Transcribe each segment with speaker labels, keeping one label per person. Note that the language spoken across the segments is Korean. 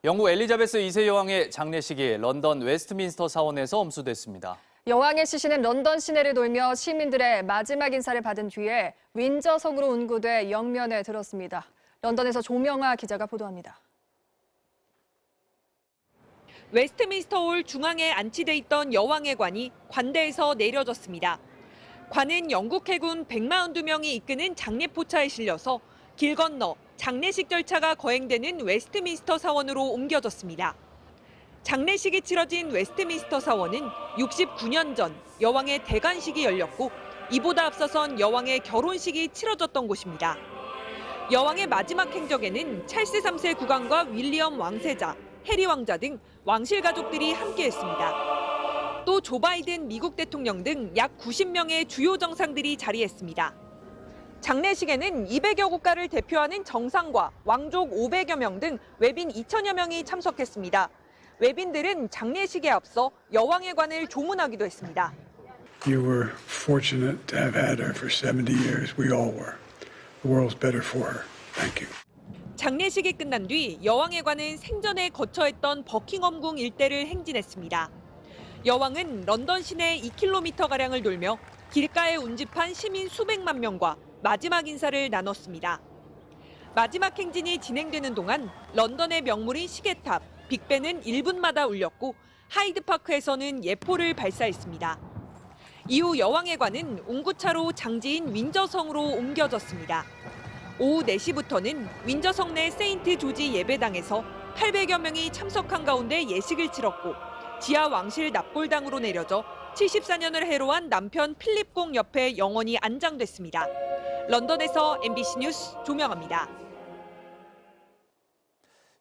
Speaker 1: 영국 엘리자베스 2세 여왕의 장례식이 런던 웨스트민스터 사원에서 엄수됐습니다.
Speaker 2: 여왕의 시신은 런던 시내를 돌며 시민들의 마지막 인사를 받은 뒤에 윈저성으로 운구돼 영면에 들었습니다. 런던에서 조명아 기자가 보도합니다.
Speaker 3: 웨스트민스터홀 중앙에 안치돼 있던 여왕의 관이 관대에서 내려졌습니다. 관은 영국 해군 142명이 이끄는 장례포차에 실려서 길 건너 장례식 절차가 거행되는 웨스트민스터 사원으로 옮겨졌습니다. 장례식이 치러진 웨스트민스터 사원은 69년 전 여왕의 대관식이 열렸고 이보다 앞서선 여왕의 결혼식이 치러졌던 곳입니다. 여왕의 마지막 행적에는 찰스 3세 국왕과 윌리엄 왕세자, 해리 왕자 등 왕실 가족들이 함께했습니다. 또 조 바이든 미국 대통령 등 약 90명의 주요 정상들이 자리했습니다. 장례식에는 200여 국가를 대표하는 정상과 왕족 500여 명 등 외빈 2천여 명이 참석했습니다. 외빈들은 장례식에 앞서 여왕의 관을 조문하기도 했습니다.
Speaker 4: You were fortunate to have had her for 70 years. We all were. The world's better for her. Thank you.
Speaker 3: 장례식이 끝난 뒤 여왕의 관은 생전에 거처했던 버킹엄궁 일대를 행진했습니다. 여왕은 런던 시내 2km가량을 돌며 길가에 운집한 시민 수백만 명과 마지막 인사를 나눴습니다. 마지막 행진이 진행되는 동안 런던의 명물인 시계탑, 빅벤은 1분마다 울렸고 하이드파크에서는 예포를 발사했습니다. 이후 여왕의 관은 운구차로 장지인 윈저성으로 옮겨졌습니다. 오후 4시부터는 윈저성 내 세인트 조지 예배당에서 800여 명이 참석한 가운데 예식을 치렀고 지하 왕실 납골당으로 내려져 74년을 해로한 남편 필립공 옆에 영원히 안장됐습니다. 런던에서 MBC 뉴스 조명아입니다.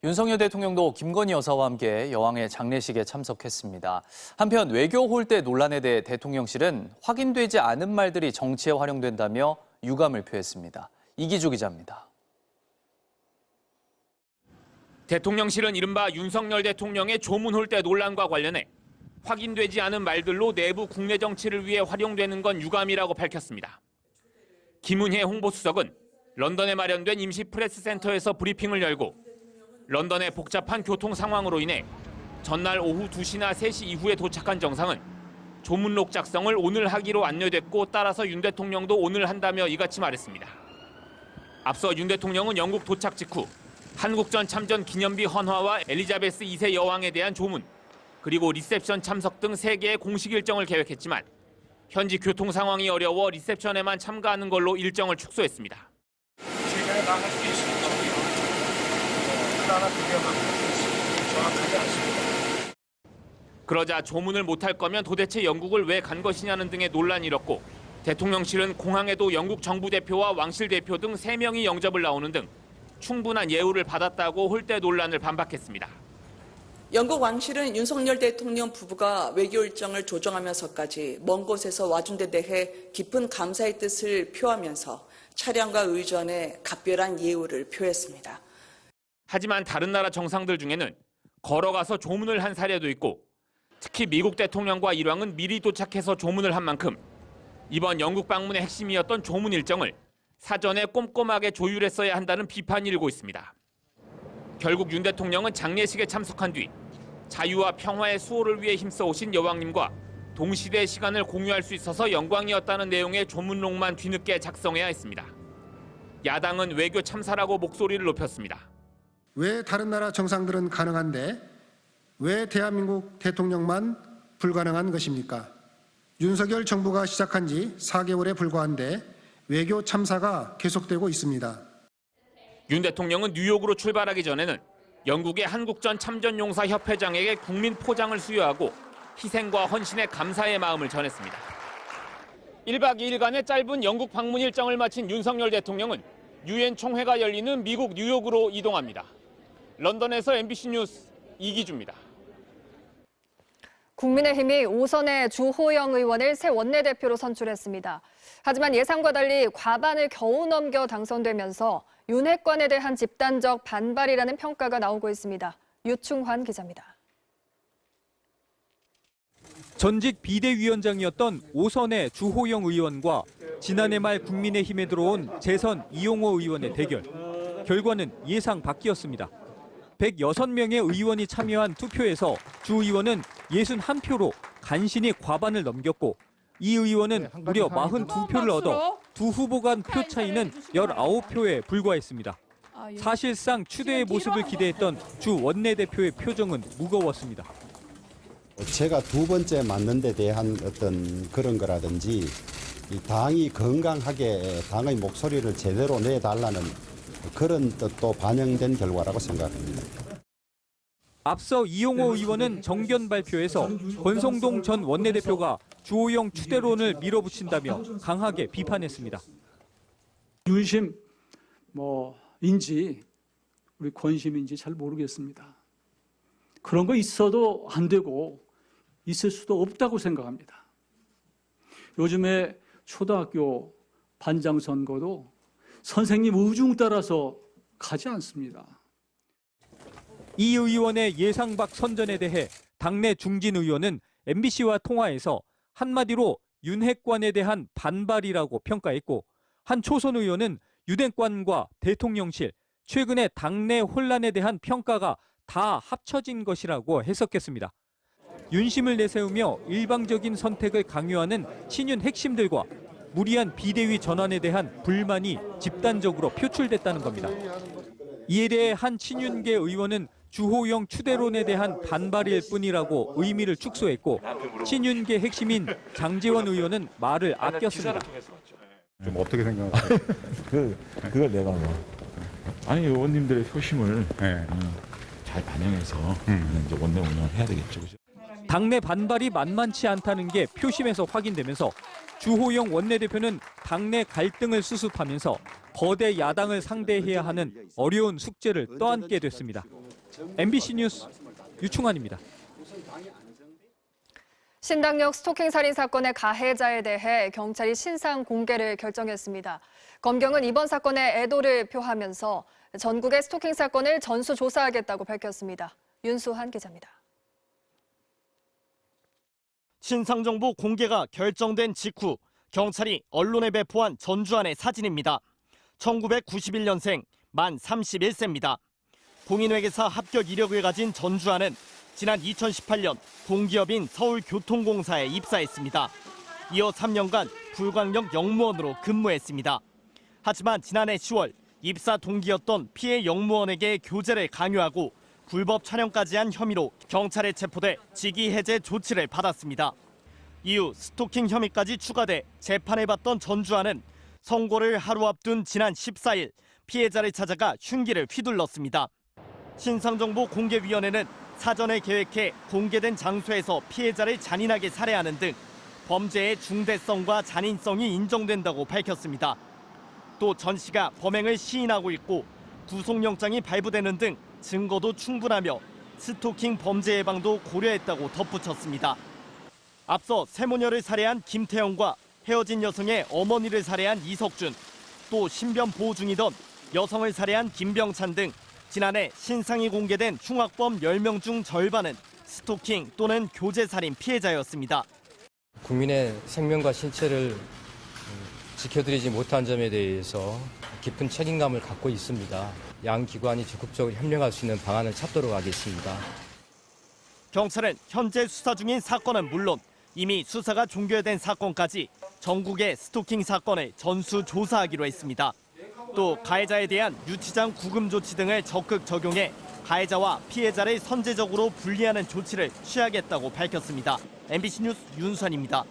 Speaker 1: 윤석열 대통령도 김건희 여사와 함께 여왕의 장례식에 참석했습니다. 한편 외교 홀대 논란에 대해 대통령실은 확인되지 않은 말들이 정치에 활용된다며 유감을 표했습니다. 이기주 기자입니다.
Speaker 5: 대통령실은 이른바 윤석열 대통령의 조문 홀대 논란과 관련해 확인되지 않은 말들로 내부 국내 정치를 위해 활용되는 건 유감이라고 밝혔습니다. 김은혜 홍보수석은 런던에 마련된 임시 프레스센터에서 브리핑을 열고 런던의 복잡한 교통 상황으로 인해 전날 오후 2시나 3시 이후에 도착한 정상은 조문록 작성을 오늘 하기로 안내됐고 따라서 윤 대통령도 오늘 한다며 이같이 말했습니다. 앞서 윤 대통령은 영국 도착 직후 한국전 참전 기념비 헌화와 엘리자베스 2세 여왕에 대한 조문, 그리고 리셉션 참석 등 3개의 공식 일정을 계획했지만 현지 교통 상황이 어려워 리셉션에만 참가하는 걸로 일정을 축소했습니다.
Speaker 6: 제가 나갈 수 있을지 정확하지 않습니다.
Speaker 5: 그러자 조문을 못할 거면 도대체 영국을 왜 간 것이냐는 등의 논란이 일었고 대통령실은 공항에도 영국 정부 대표와 왕실 대표 등 3명이 영접을 나오는 등 충분한 예우를 받았다고 홀대 논란을 반박했습니다.
Speaker 7: 영국 왕실은 윤석열 대통령 부부가 외교 일정을 조정하면서까지 먼 곳에서 와준 데 대해 깊은 감사의 뜻을 표하면서 차량과 의전에 각별한 예우를 표했습니다.
Speaker 5: 하지만 다른 나라 정상들 중에는 걸어가서 조문을 한 사례도 있고 특히 미국 대통령과 일왕은 미리 도착해서 조문을 한 만큼 이번 영국 방문의 핵심이었던 조문 일정을 사전에 꼼꼼하게 조율했어야 한다는 비판이 일고 있습니다. 결국 윤 대통령은 장례식에 참석한 뒤 자유와 평화의 수호를 위해 힘써오신 여왕님과 동시대 시간을 공유할 수 있어서 영광이었다는 내용의 조문록만 뒤늦게 작성해야 했습니다. 야당은 외교 참사라고 목소리를 높였습니다.
Speaker 8: 왜 다른 나라 정상들은 가능한데 왜 대한민국 대통령만 불가능한 것입니까? 윤석열 정부가 시작한 지 4개월에 불과한데 외교 참사가 계속되고 있습니다.
Speaker 5: 윤 대통령은 뉴욕으로 출발하기 전에는 영국의 한국전 참전용사 협회장에게 국민 포장을 수여하고 희생과 헌신에 감사의 마음을 전했습니다. 1박 2일간의 짧은 영국 방문 일정을 마친 윤석열 대통령은 유엔 총회가 열리는 미국 뉴욕으로 이동합니다. 런던에서 MBC 뉴스 이기주입니다.
Speaker 2: 국민의힘이 오선의 주호영 의원을 새 원내대표로 선출했습니다. 하지만 예상과 달리 과반을 겨우 넘겨 당선되면서 윤핵관에 대한 집단적 반발이라는 평가가 나오고 있습니다. 유충환 기자입니다.
Speaker 9: 전직 비대위원장이었던 오선의 주호영 의원과 지난해 말 국민의힘에 들어온 재선 이용호 의원의 대결. 결과는 예상 밖이었습니다. 106명의 의원이 참여한 투표에서 주 의원은 61표로 간신히 과반을 넘겼고 이 의원은 무려 42표를 얻어 두 후보 간 표 차이는 19표에 불과했습니다. 사실상 추대의 모습을 기대했던 주 원내대표의 표정은 무거웠습니다.
Speaker 10: 제가 두 번째 맞는 데 대한 어떤 그런 거라든지 이 당이 건강하게 당의 목소리를 제대로 내달라는 그런 뜻도 반영된 결과라고 생각합니다.
Speaker 9: 앞서 이용호 의원은 정견 발표에서 권성동 전 원내대표가 주호영 추대론을 밀어붙인다며 강하게 비판했습니다.
Speaker 11: 윤심 인지 우리 권심인지 잘 모르겠습니다. 그런 거 있어도 안 되고 있을 수도 없다고 생각합니다. 요즘에 초등학교 반장 선거도 선생님 의중 따라서 가지 않습니다.
Speaker 9: 이 의원의 예상 밖 선전에 대해 당내 중진 의원은 MBC와 통화에서 한마디로 윤핵관에 대한 반발이라고 평가했고 한 초선 의원은 윤핵관과 대통령실, 최근의 당내 혼란에 대한 평가가 다 합쳐진 것이라고 해석했습니다. 윤심을 내세우며 일방적인 선택을 강요하는 친윤 핵심들과 무리한 비대위 전환에 대한 불만이 집단적으로 표출됐다는 겁니다. 이에 대해 한 친윤계 의원은 주호영 추대론에 대한 반발일 뿐이라고 의미를 축소했고 친윤계 핵심인 장제원 의원은 말을 아꼈습니다.
Speaker 12: 좀 어떻게 생각하세요?
Speaker 13: 그걸 내가 아니 의원님들의 표심을 잘 반영해서 이제 원내 운영을 해야 되겠죠. 그죠?
Speaker 9: 당내 반발이 만만치 않다는 게 표심에서 확인되면서 주호영 원내대표는 당내 갈등을 수습하면서 거대 야당을 상대해야 하는 어려운 숙제를 떠안게 됐습니다. MBC 뉴스 유충환입니다.
Speaker 2: 신당역 스토킹 살인 사건의 가해자에 대해 경찰이 신상 공개를 결정했습니다. 검경은 이번 사건에 애도를 표하면서 전국의 스토킹 사건을 전수조사하겠다고 밝혔습니다. 윤수한 기자입니다.
Speaker 14: 신상 정보 공개가 결정된 직후 경찰이 언론에 배포한 전주환의 사진입니다. 1991년생, 만 31세입니다. 공인회계사 합격 이력을 가진 전주환은 지난 2018년 공기업인 서울교통공사에 입사했습니다. 이어 3년간 불광역 영무원으로 근무했습니다. 하지만 지난해 10월 입사 동기였던 피해 영무원에게 교제를 강요하고 불법 촬영까지 한 혐의로 경찰에 체포돼 직위 해제 조치를 받았습니다. 이후 스토킹 혐의까지 추가돼 재판을 받던 전주환은 선고를 하루 앞둔 지난 14일 피해자를 찾아가 흉기를 휘둘렀습니다. 신상정보공개위원회는 사전에 계획해 공개된 장소에서 피해자를 잔인하게 살해하는 등 범죄의 중대성과 잔인성이 인정된다고 밝혔습니다. 또 전 씨가 범행을 시인하고 있고 구속영장이 발부되는 등 증거도 충분하며 스토킹 범죄 예방도 고려했다고 덧붙였습니다. 앞서 세모녀를 살해한 김태형과 헤어진 여성의 어머니를 살해한 이석준, 또 신변 보호 중이던 여성을 살해한 김병찬 등 지난해 신상이 공개된 흉악범 10명 중 절반은 스토킹 또는 교제살인 피해자였습니다.
Speaker 15: 국민의 생명과 신체를 지켜드리지 못한 점에 대해서 깊은 책임감을 갖고 있습니다. 양 기관이 적극적으로 협력할 수 있는 방안을 찾도록 하겠습니다.
Speaker 14: 경찰은 현재 수사 중인 사건은 물론 이미 수사가 종결된 사건까지 전국의 스토킹 사건을 전수 조사하기로 했습니다. 또 가해자에 대한 유치장 구금 조치 등을 적극 적용해 가해자와 피해자를 선제적으로 분리하는 조치를 취하겠다고 밝혔습니다. MBC 뉴스 윤수환입니다.